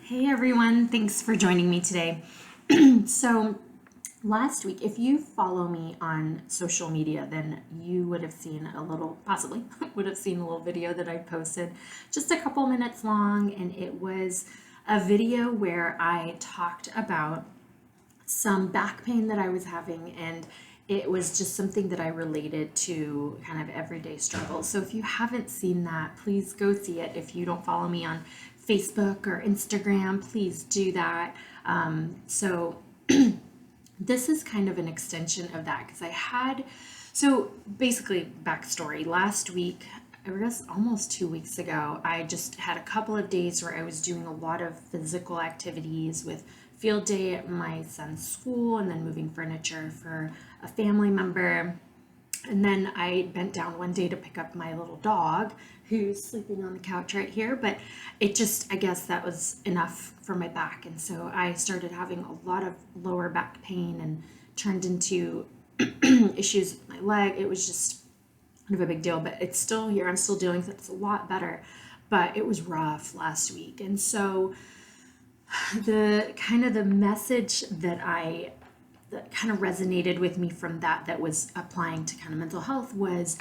Hey everyone, thanks for joining me today. So, last week, if you follow me on social media, then you would have seen possibly would have seen a little video that I posted just a couple minutes long, and it was a video where I talked about some back pain that I was having, and it was just something that I related to kind of everyday struggles. So if you haven't seen that, please go see it. If you don't follow me on Facebook or Instagram, please do that. So this is kind of an extension of that because so basically, backstory. Last week, I guess almost 2 weeks ago, I just had a couple of days where I was doing a lot of physical activities with field day at my son's school and then moving furniture for a family member. And then I bent down one day to pick up my little dog who's sleeping on the couch right here. But I guess that was enough for my back. And so I started having a lot of lower back pain and turned into issues with my leg. It was just kind of a big deal, but it's still here. I'm still dealing with it. It's a lot better, but it was rough last week. And so the message that kind of resonated with me from that was applying to kind of mental health was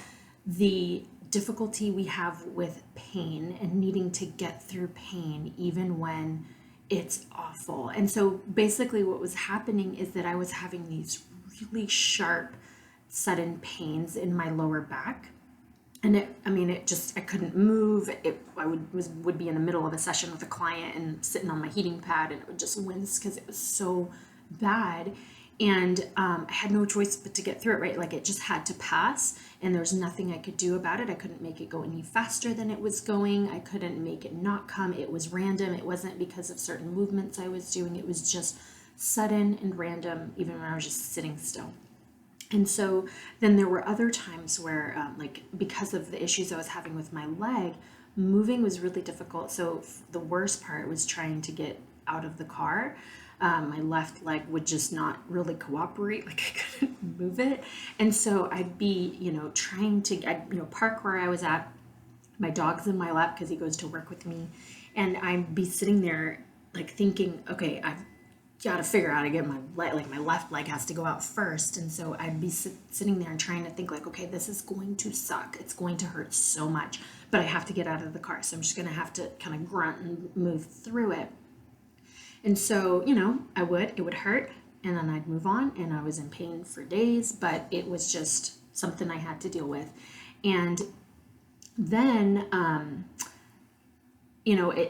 the difficulty we have with pain and needing to get through pain even when it's awful. And so basically what was happening is that I was having these really sharp sudden pains in my lower back, and I couldn't move. I would be in the middle of a session with a client and sitting on my heating pad, and it would just wince because it was so bad. And I had no choice but to get through it, right? Like, it just had to pass, and there's nothing I could do about it. I couldn't make it go any faster than it was going. I couldn't make it not come. It was random. It wasn't because of certain movements I was doing. It was just sudden and random, even when I was just sitting still. And so then there were other times where, because of the issues I was having with my leg, moving was really difficult. So the worst part was trying to get out of the car. My left leg would just not really cooperate. Like, I couldn't move it. And so I'd be, I'd park where I was at. My dog's in my lap because he goes to work with me. And I'd be sitting there like thinking, okay, I've got to figure out how to get my leg, like my left leg has to go out first. And so I'd be sitting there and trying to think like, okay, this is going to suck. It's going to hurt so much, but I have to get out of the car. So I'm just going to have to kind of grunt and move through it. And so, it would hurt, and then I'd move on, and I was in pain for days, but it was just something I had to deal with. And then,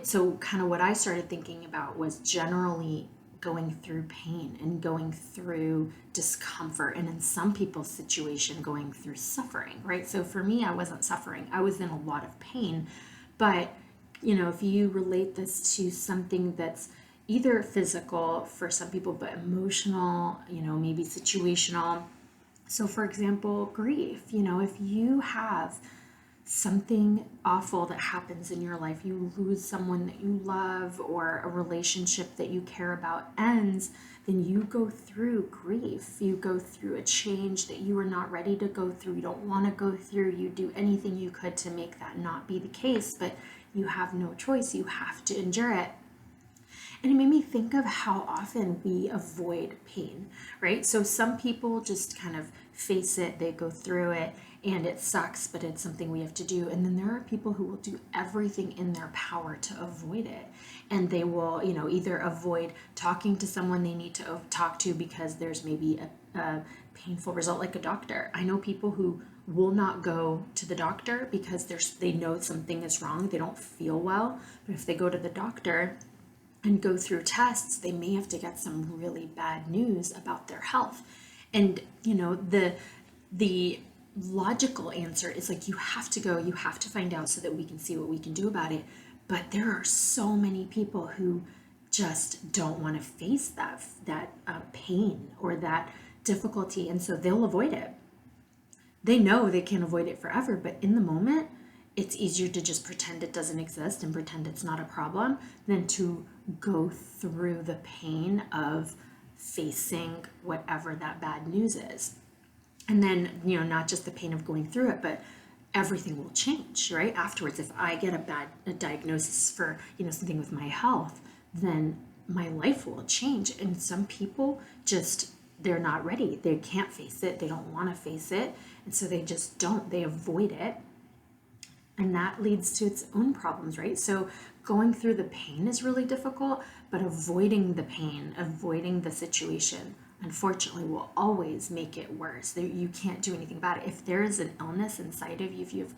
so kind of what I started thinking about was generally going through pain and going through discomfort, and in some people's situation, going through suffering, right? So for me, I wasn't suffering. I was in a lot of pain, but, if you relate this to something that's either physical for some people, but emotional, maybe situational. So for example, grief, if you have something awful that happens in your life, you lose someone that you love, or a relationship that you care about ends, then you go through grief. You go through a change that you are not ready to go through. You don't want to go through. You do anything you could to make that not be the case, but you have no choice. You have to endure it. And it made me think of how often we avoid pain, right? So some people just kind of face it, they go through it, and it sucks, but it's something we have to do. And then there are people who will do everything in their power to avoid it. And they will, either avoid talking to someone they need to talk to because there's maybe a painful result, like a doctor. I know people who will not go to the doctor because they know something is wrong, they don't feel well. But if they go to the doctor and go through tests, they may have to get some really bad news about their health. And the logical answer is like, you have to go, you have to find out so that we can see what we can do about it. But there are so many people who just don't want to face that pain or that difficulty, and so they'll avoid it. They know they can't avoid it forever, but in the moment, it's easier to just pretend it doesn't exist and pretend it's not a problem than to go through the pain of facing whatever that bad news is. And then, not just the pain of going through it, but everything will change, right? Afterwards, if I get a diagnosis for, something with my health, then my life will change. And some people just, they're not ready. They can't face it. They don't want to face it. And so they just don't, they avoid it. And that leads to its own problems, right? So going through the pain is really difficult, but avoiding the pain, avoiding the situation, unfortunately, will always make it worse. You can't do anything about it. If there is an illness inside of you, if you've,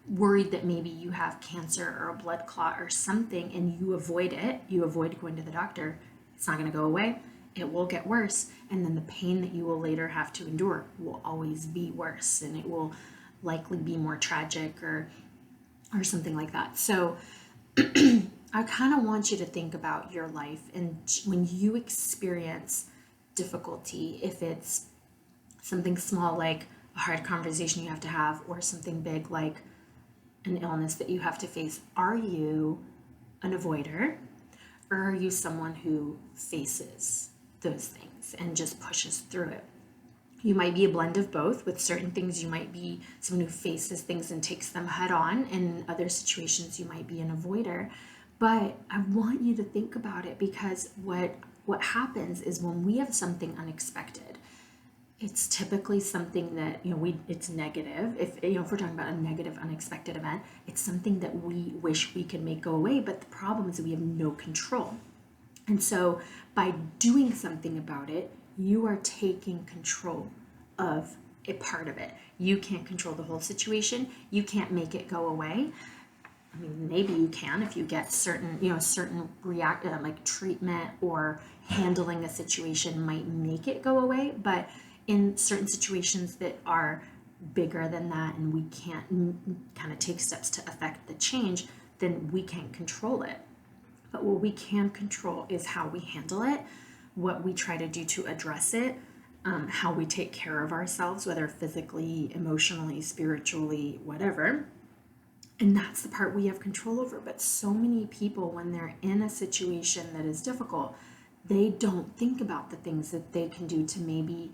worried that maybe you have cancer or a blood clot or something, and you avoid it, you avoid going to the doctor, it's not going to go away. It will get worse. And then the pain that you will later have to endure will always be worse, and it will likely be more tragic or something like that. So I kind of want you to think about your life, and when you experience difficulty, if it's something small like a hard conversation you have to have, or something big like an illness that you have to face, are you an avoider, or are you someone who faces those things and just pushes through it? You might be a blend of both. With certain things, you might be someone who faces things and takes them head on. In other situations, you might be an avoider. But I want you to think about it, because what happens is when we have something unexpected, it's typically something that, it's negative. If we're talking about a negative, unexpected event, it's something that we wish we could make go away. But the problem is that we have no control. And so by doing something about it, you are taking control of a part of it. You can't control the whole situation. You can't make it go away. I mean, maybe you can if you get certain like treatment or handling a situation might make it go away. But in certain situations that are bigger than that, and we can't kind of take steps to affect the change, then we can't control it. But what we can control is how we handle it, what we try to do to address it, how we take care of ourselves, whether physically, emotionally, spiritually, whatever. And that's the part we have control over. But so many people, when they're in a situation that is difficult, they don't think about the things that they can do to maybe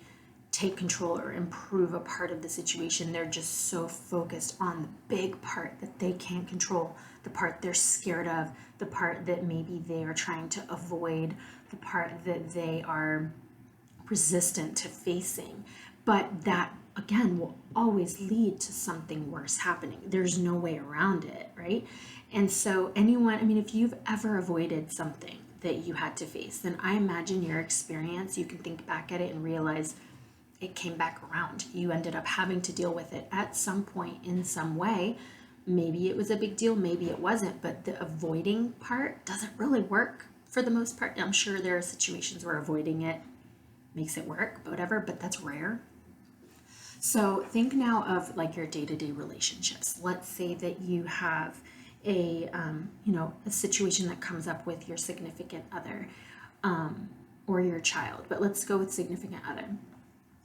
take control or improve a part of the situation. They're just so focused on the big part that they can't control, the part they're scared of, the part that maybe they are trying to avoid, the part that they are resistant to facing. But that, again, will always lead to something worse happening. There's no way around it, right? And so if you've ever avoided something that you had to face, then I imagine your experience, you can think back at it and realize it came back around. You ended up having to deal with it at some point in some way. Maybe it was a big deal, maybe it wasn't, but the avoiding part doesn't really work for the most part. I'm sure there are situations where avoiding it makes it work, whatever, but that's rare. So think now of like your day-to-day relationships. Let's say that you have a situation that comes up with your significant other, or your child, but let's go with significant other.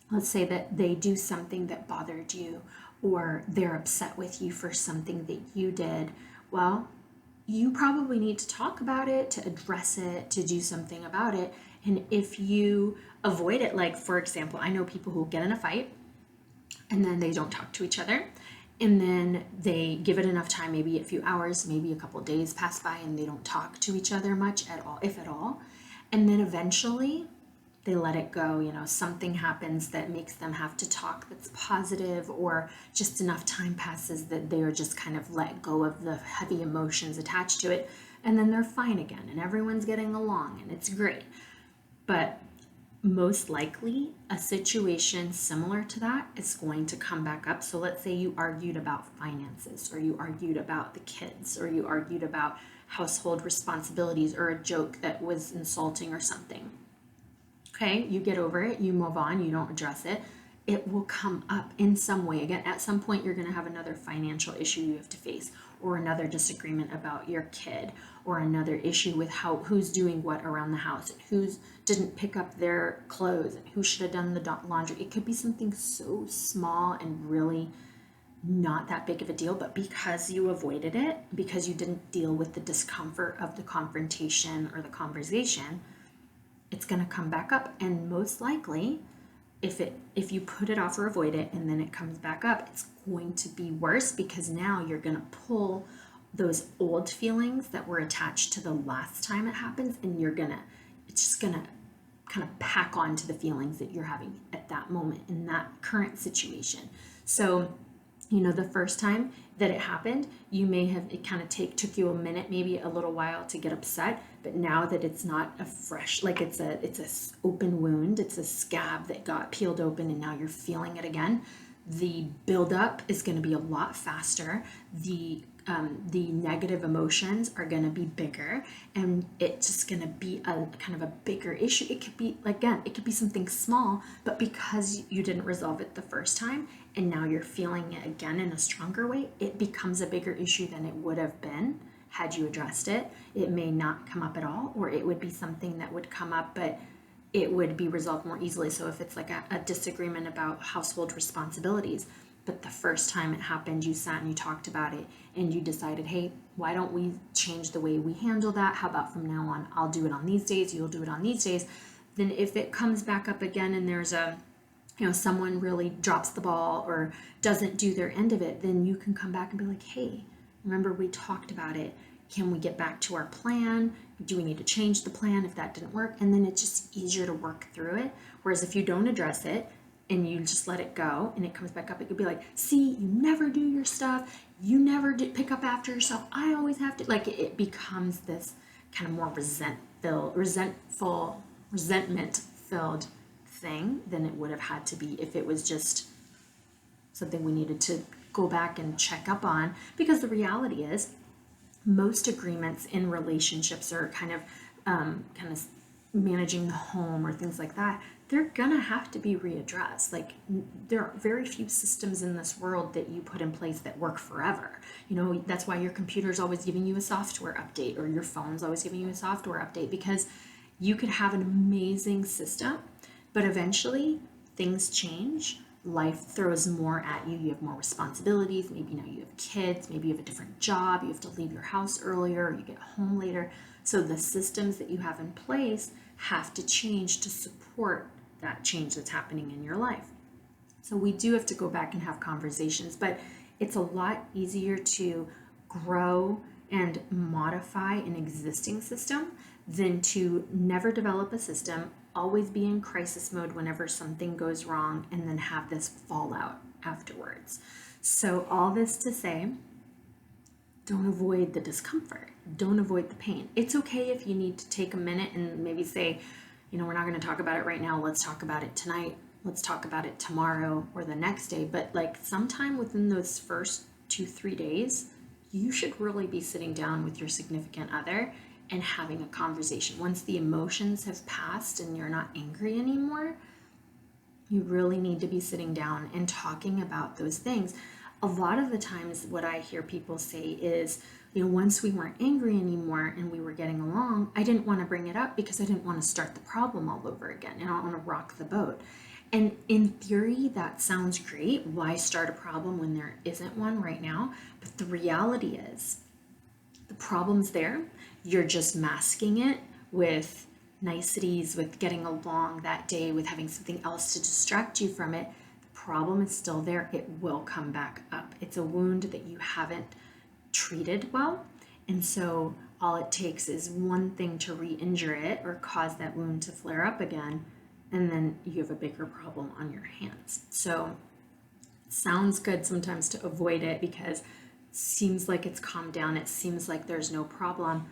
Let's say that they do something that bothered you, or they're upset with you for something that you did. Well, you probably need to talk about it, to address it, to do something about it. And if you avoid it, like for example, I know people who get in a fight and then they don't talk to each other, and then they give it enough time, maybe a few hours, maybe a couple of days pass by, and they don't talk to each other much at all, if at all. And then eventually they let it go. Something happens that makes them have to talk that's positive, or just enough time passes that they are just kind of let go of the heavy emotions attached to it, and then they're fine again and everyone's getting along and it's great. But most likely a situation similar to that is going to come back up. So let's say you argued about finances, or you argued about the kids, or you argued about household responsibilities, or a joke that was insulting or something. Okay, you get over it, you move on, you don't address it. It will come up in some way. Again, at some point, you're going to have another financial issue you have to face, or another disagreement about your kid, or another issue with who's doing what around the house, and who didn't pick up their clothes, and who should have done the laundry. It could be something so small and really not that big of a deal, but because you avoided it, because you didn't deal with the discomfort of the confrontation or the conversation, it's going to come back up. And most likely, if you put it off or avoid it and then it comes back up, it's going to be worse, because now you're going to pull those old feelings that were attached to the last time it happens, and it's just gonna kind of pack on to the feelings that you're having at that moment in that current situation. So, the first time that it happened, it kind of took you a minute, maybe a little while to get upset, but now that it's not a fresh, like it's a open wound, it's a scab that got peeled open, and now you're feeling it again. The buildup is going to be a lot faster. The negative emotions are going to be bigger, and it's just going to be a kind of a bigger issue. It could be, again, it could be something small, but because you didn't resolve it the first time and now you're feeling it again in a stronger way, it becomes a bigger issue than it would have been had you addressed it. It may not come up at all, or it would be something that would come up, but it would be resolved more easily. So if it's like a disagreement about household responsibilities, but the first time it happened, you sat and you talked about it and you decided, hey, why don't we change the way we handle that? How about from now on, I'll do it on these days, you'll do it on these days. Then if it comes back up again and there's someone really drops the ball or doesn't do their end of it, then you can come back and be like, hey, remember we talked about it. Can we get back to our plan? Do we need to change the plan if that didn't work? And then it's just easier to work through it. Whereas if you don't address it, and you just let it go and it comes back up, it could be like, see, you never do your stuff, you never pick up after yourself, I always have to, like, it becomes this kind of more resentment filled thing than it would have had to be if it was just something we needed to go back and check up on. Because the reality is, most agreements in relationships are kind of managing the home or things like that, they're gonna have to be readdressed. Like, there are very few systems in this world that you put in place that work forever. That's why your computer's always giving you a software update, or your phone's always giving you a software update, because you could have an amazing system, but eventually things change. Life throws more at you. You have more responsibilities. Maybe now you have kids. Maybe you have a different job. You have to leave your house earlier. Or you get home later. So the systems that you have in place have to change to support that change that's happening in your life. So we do have to go back and have conversations, but it's a lot easier to grow and modify an existing system than to never develop a system, always be in crisis mode whenever something goes wrong, and then have this fallout afterwards. So all this to say, don't avoid the discomfort. Don't avoid the pain. It's okay if you need to take a minute and maybe say, we're not going to talk about it right now. Let's talk about it tonight. Let's talk about it tomorrow or the next day. But like sometime within those first 2-3 days, you should really be sitting down with your significant other and having a conversation. Once the emotions have passed and you're not angry anymore, you really need to be sitting down and talking about those things. A lot of the times what I hear people say is, once we weren't angry anymore and we were getting along, I didn't want to bring it up because I didn't want to start the problem all over again, and I don't want to rock the boat. And in theory, that sounds great. Why start a problem when there isn't one right now? But the reality is, the problem's there. You're just masking it with niceties, with getting along that day, with having something else to distract you from it. The problem is still there. It will come back up. It's a wound that you haven't treated well, and so all it takes is one thing to re-injure it or cause that wound to flare up again, and then you have a bigger problem on your hands. So it sounds good sometimes to avoid it because it seems like it's calmed down, it seems like there's no problem,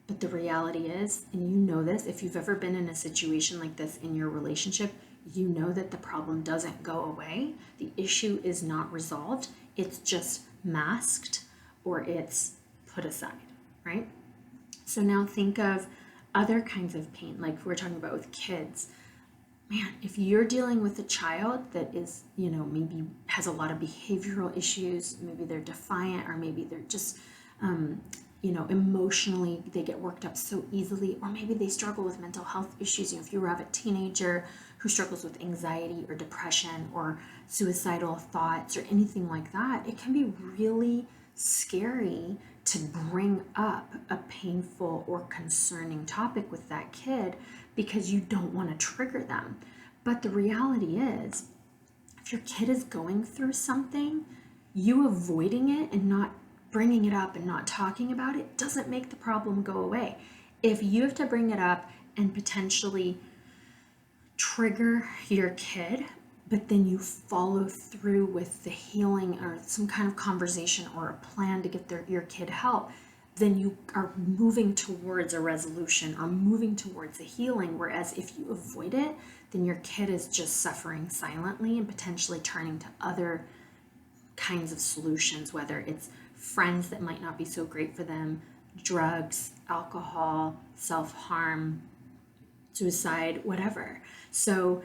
but the reality is, and this, if you've ever been in a situation like this in your relationship, that the problem doesn't go away. The issue is not resolved. It's just masked, or it's put aside, right? So now think of other kinds of pain, like we're talking about with kids. Man, if you're dealing with a child that is, maybe has a lot of behavioral issues, maybe they're defiant, or maybe they're just, emotionally, they get worked up so easily, or maybe they struggle with mental health issues. If you have a teenager who struggles with anxiety or depression or suicidal thoughts or anything like that, it can be really scary to bring up a painful or concerning topic with that kid because you don't want to trigger them. But the reality is, if your kid is going through something, you avoiding it and not bringing it up and not talking about it doesn't make the problem go away. If you have to bring it up and potentially trigger your kid, but then you follow through with the healing or some kind of conversation or a plan to get your kid help, then you are moving towards a resolution or moving towards a healing. Whereas if you avoid it, then your kid is just suffering silently and potentially turning to other kinds of solutions, whether it's friends that might not be so great for them, drugs, alcohol, self-harm, suicide, whatever. So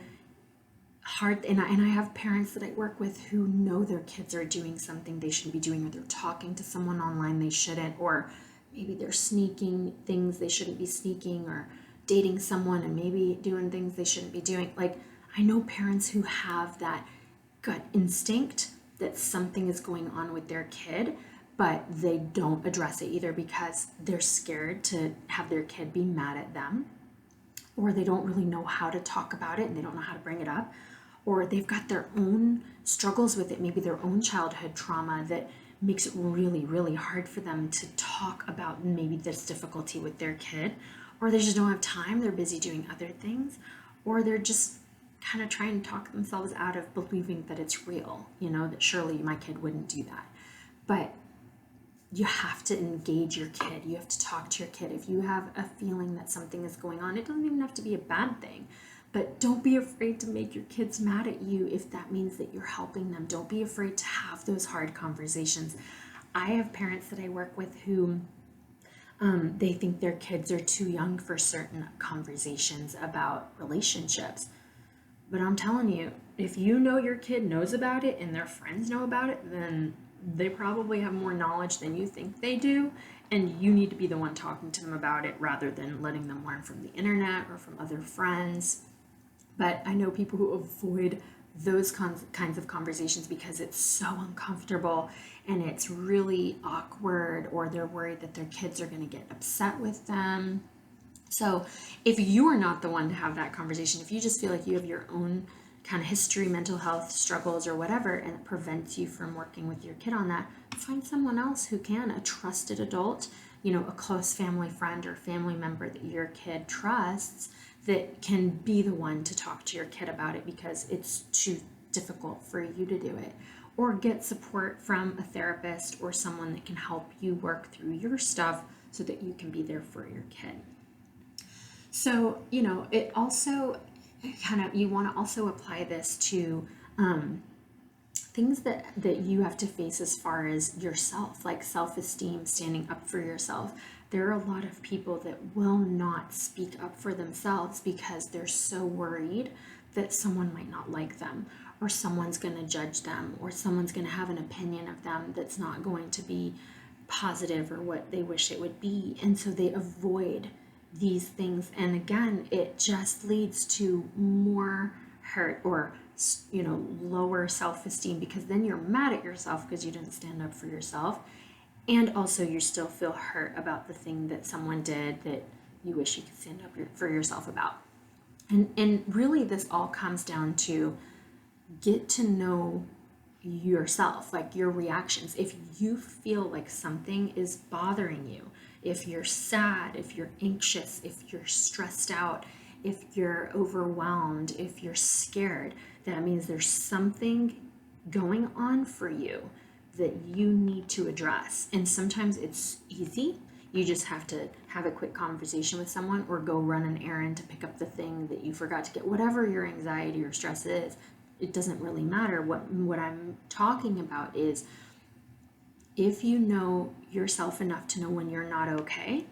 hard, and I have parents that I work with who know their kids are doing something they shouldn't be doing, or they're talking to someone online they shouldn't, or maybe they're sneaking things they shouldn't be sneaking, or dating someone and maybe doing things they shouldn't be doing. Like, I know parents who have that gut instinct that something is going on with their kid, but they don't address it either because they're scared to have their kid be mad at them, or they don't really know how to talk about it and they don't know how to bring it up, or they've got their own struggles with it, maybe their own childhood trauma that makes it really, really hard for them to talk about maybe this difficulty with their kid, or they just don't have time, they're busy doing other things, or they're just kind of trying to talk themselves out of believing that it's real, that surely my kid wouldn't do that. But you have to engage your kid. You have to talk to your kid. If you have a feeling that something is going on, it doesn't even have to be a bad thing. But don't be afraid to make your kids mad at you if that means that you're helping them. Don't be afraid to have those hard conversations. I have parents that I work with who they think their kids are too young for certain conversations about relationships. But I'm telling you, if you know your kid knows about it and their friends know about it, then they probably have more knowledge than you think they do, and you need to be the one talking to them about it rather than letting them learn from the internet or from other friends. But I know people who avoid those kinds of conversations because it's so uncomfortable and it's really awkward, or they're worried that their kids are going to get upset with them. So if you are not the one to have that conversation, if you just feel like you have your own kind of history, mental health struggles or whatever, and it prevents you from working with your kid on that, find someone else who can, a trusted adult, a close family friend or family member that your kid trusts, that can be the one to talk to your kid about it because it's too difficult for you to do it. Or get support from a therapist or someone that can help you work through your stuff so that you can be there for your kid. So, it also you want to also apply this to things that you have to face as far as yourself, like self-esteem, standing up for yourself. There are a lot of people that will not speak up for themselves because they're so worried that someone might not like them, or someone's going to judge them, or someone's going to have an opinion of them that's not going to be positive or what they wish it would be. And so they avoid these things, and again, it just leads to more hurt or lower self-esteem, because then you're mad at yourself because you didn't stand up for yourself, and also you still feel hurt about the thing that someone did that you wish you could stand up for yourself about. And really this all comes down to get to know yourself, like your reactions. If you feel like something is bothering you, if you're sad, if you're anxious, if you're stressed out, if you're overwhelmed, if you're scared, that means there's something going on for you that you need to address. And sometimes it's easy. You just have to have a quick conversation with someone or go run an errand to pick up the thing that you forgot to get. Whatever your anxiety or stress is, it doesn't really matter. What I'm talking about is, if you know yourself enough to know when you're not okay,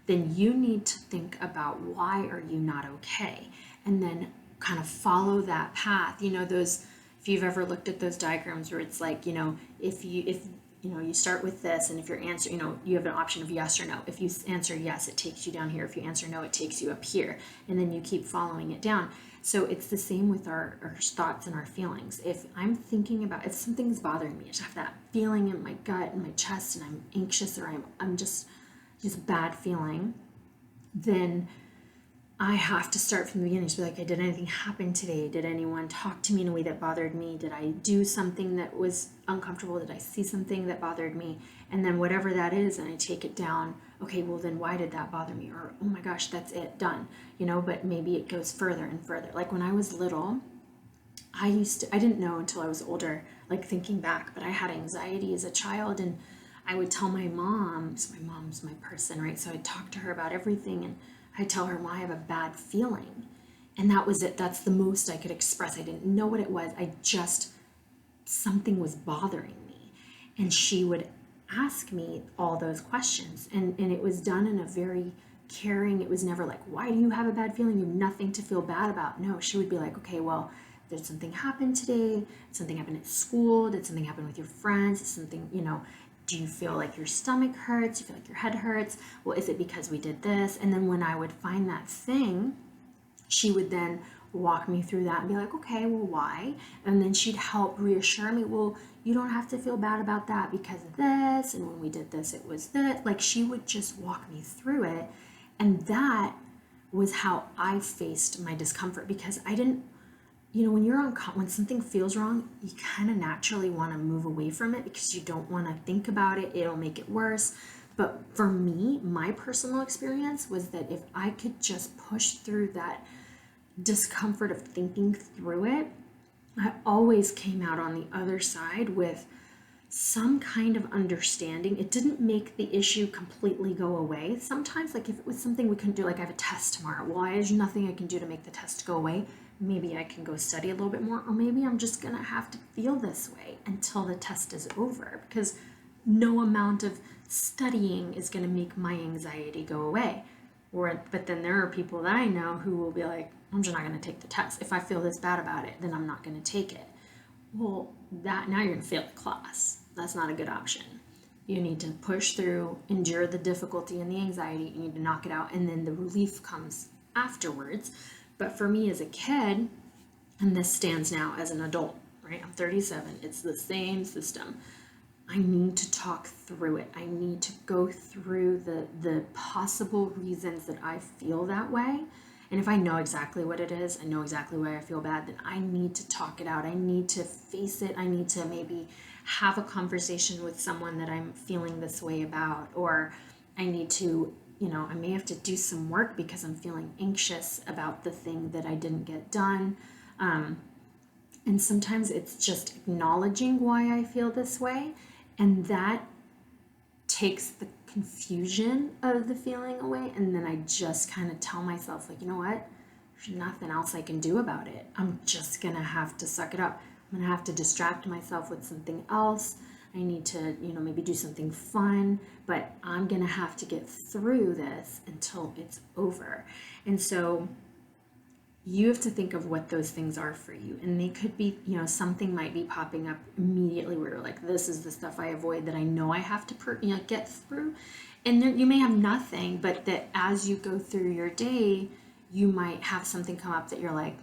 then you need to think about why are you not okay, and then kind of follow that path. Those, if you've ever looked at those diagrams where it's like, if you start with this, and if your answer, you have an option of yes or no. If you answer yes, it takes you down here. If you answer no, it takes you up here, and then you keep following it down. So it's the same with our thoughts and our feelings. If I'm thinking about, if something's bothering me, I just have that feeling in my gut and my chest, and I'm anxious, or I'm just bad feeling, then I have to start from the beginning to be like, did anything happen today? Did anyone talk to me in a way that bothered me? Did I do something that was uncomfortable? Did I see something that bothered me? And then whatever that is, and I take it down. Okay, well then why did that bother me? Or, oh my gosh, that's it, done. But maybe it goes further and further. Like when I was little, I didn't know until I was older, like thinking back, but I had anxiety as a child, and I would tell my mom, so my mom's my person, right? So I'd talk to her about everything, and I'd tell her, well, I have a bad feeling. And that was it. That's the most I could express. I didn't know what it was. Something was bothering me. And she would ask me all those questions. And it was done in a very caring, it was never like, why do you have a bad feeling? You have nothing to feel bad about. No, she would be like, okay, well, did something happen today? Did something happen at school? Did something happen with your friends? Did something, do you feel like your stomach hurts? Do you feel like your head hurts? Well, is it because we did this? And then when I would find that thing, she would then walk me through that and be like, okay, well, why? And then she'd help reassure me, well, you don't have to feel bad about that because of this. And when we did this, it was that. Like she would just walk me through it. And that was how I faced my discomfort, because I didn't, when something feels wrong, you kind of naturally want to move away from it because you don't want to think about it. It'll make it worse. But for me, my personal experience was that if I could just push through that discomfort of thinking through it, I always came out on the other side with some kind of understanding. It didn't make the issue completely go away. Sometimes, like if it was something we couldn't do, like I have a test tomorrow, well, there's nothing I can do to make the test go away. Maybe I can go study a little bit more, or maybe I'm just gonna have to feel this way until the test is over, because no amount of studying is gonna make my anxiety go away. But then there are people that I know who will be like, I'm just not gonna take the test. If I feel this bad about it, then I'm not gonna take it. Well, now you're gonna fail the class. That's not a good option. You need to push through, endure the difficulty and the anxiety. You need to knock it out, and then the relief comes afterwards. But for me as a kid, and this stands now as an adult, right? I'm 37. It's the same system. I need to talk through it. I need to go through the possible reasons that I feel that way. And if I know exactly what it is, I know exactly why I feel bad, then I need to talk it out. I need to face it. I need to maybe have a conversation with someone that I'm feeling this way about, or I need to, I may have to do some work because I'm feeling anxious about the thing that I didn't get done. And sometimes it's just acknowledging why I feel this way, and that takes the confusion of the feeling away. And then I just kind of tell myself, like, you know what? There's nothing else I can do about it. I'm just gonna have to suck it up. I'm gonna have to distract myself with something else. I need to, maybe do something fun, but I'm gonna have to get through this until it's over. And so you have to think of what those things are for you. And they could be, something might be popping up immediately where you're like, this is the stuff I avoid that I know I have to get through. And then you may have nothing, but that as you go through your day, you might have something come up that you're like,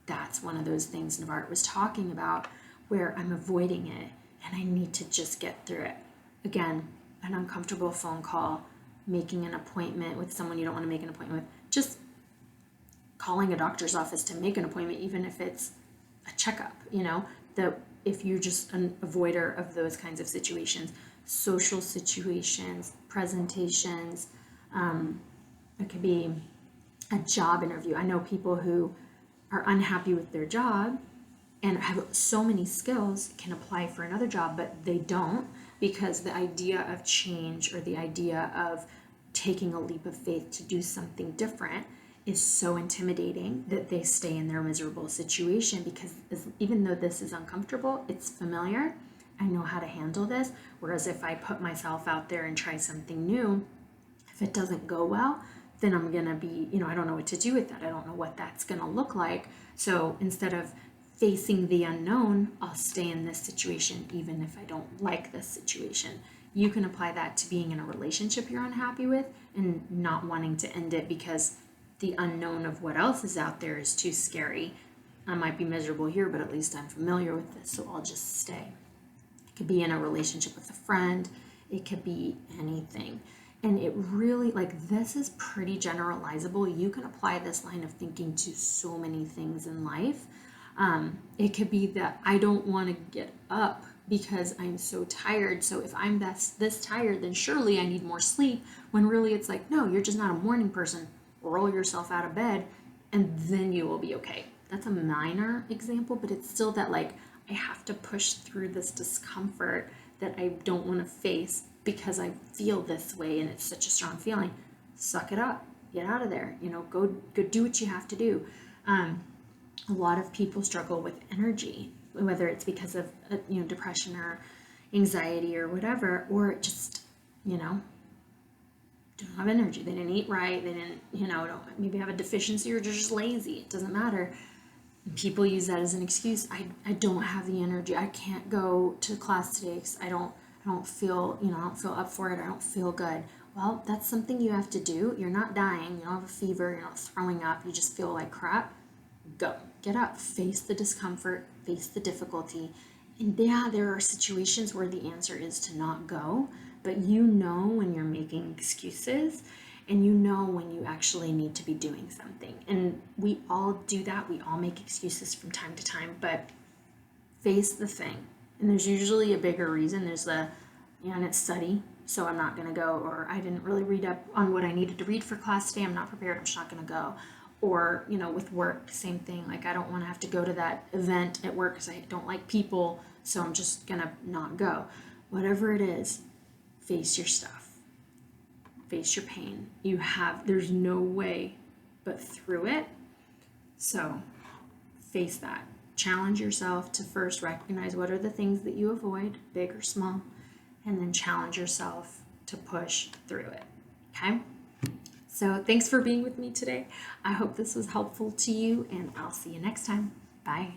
that's one of those things Navarre was talking about, where I'm avoiding it and I need to just get through it. Again, an uncomfortable phone call, making an appointment with someone you don't want to make an appointment with, just calling a doctor's office to make an appointment, even if it's a checkup, that if you're just an avoider of those kinds of situations, social situations, presentations, it could be a job interview. I know people who are unhappy with their job and have so many skills, can apply for another job, but they don't, because the idea of change or the idea of taking a leap of faith to do something different is so intimidating that they stay in their miserable situation, because even though this is uncomfortable, it's familiar. I know how to handle this. Whereas if I put myself out there and try something new, if it doesn't go well, then I'm going to be, I don't know what to do with that. I don't know what that's going to look like. So instead of facing the unknown, I'll stay in this situation even if I don't like this situation. You can apply that to being in a relationship you're unhappy with and not wanting to end it because the unknown of what else is out there is too scary. I might be miserable here, but at least I'm familiar with this, so I'll just stay. It could be in a relationship with a friend. It could be anything. And it really, like, this is pretty generalizable. You can apply this line of thinking to so many things in life. It could be that I don't want to get up because I'm so tired. So if I'm this tired, then surely I need more sleep. When really it's like, no, you're just not a morning person. Roll yourself out of bed and then you will be okay. That's a minor example, but it's still that, like, I have to push through this discomfort that I don't want to face because I feel this way and it's such a strong feeling. Suck it up. Get out of there. Go do what you have to do. A lot of people struggle with energy, whether it's because of depression or anxiety or whatever, or just you know don't have energy. They didn't eat right. They didn't don't maybe have a deficiency or just lazy. It doesn't matter. People use that as an excuse. I don't have the energy. I can't go to class today because I don't feel I don't feel up for it. I don't feel good. Well, that's something you have to do. You're not dying. You don't have a fever. You're not throwing up. You just feel like crap. Go. Get up. Face the discomfort. Face the difficulty. And yeah, there are situations where the answer is to not go, but when you're making excuses and when you actually need to be doing something. And we all do that. We all make excuses from time to time, but face the thing. And there's usually a bigger reason. There's and it's study, so I'm not going to go, or I didn't really read up on what I needed to read for class today. I'm not prepared. I'm just not going to go. Or, with work, same thing. Like, I don't want to have to go to that event at work because I don't like people, so I'm just going to not go. Whatever it is, face your stuff. Face your pain. There's no way but through it. So face that. Challenge yourself to first recognize what are the things that you avoid, big or small, and then challenge yourself to push through it. Okay? So thanks for being with me today. I hope this was helpful to you, and I'll see you next time. Bye.